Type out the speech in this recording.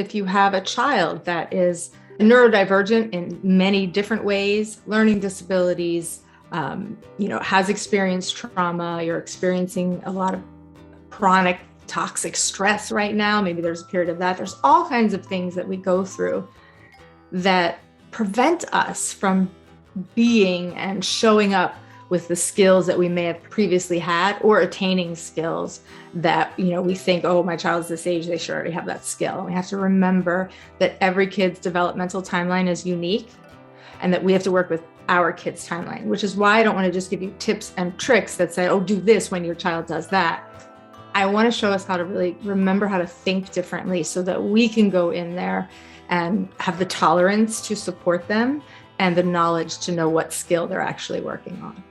If you have a child that is neurodivergent in many different ways, learning disabilities, has experienced trauma, you're experiencing a lot of chronic toxic stress right now, maybe there's a period of that. There's all kinds of things that we go through that prevent us from being and showing up with the skills that we may have previously had, or attaining skills that, we think, oh, my child's this age, they should already have that skill. And we have to remember that every kid's developmental timeline is unique, and that we have to work with our kids' timeline, which is why I don't want to just give you tips and tricks that say, oh, do this when your child does that. I want to show us how to really remember how to think differently so that we can go in there and have the tolerance to support them and the knowledge to know what skill they're actually working on.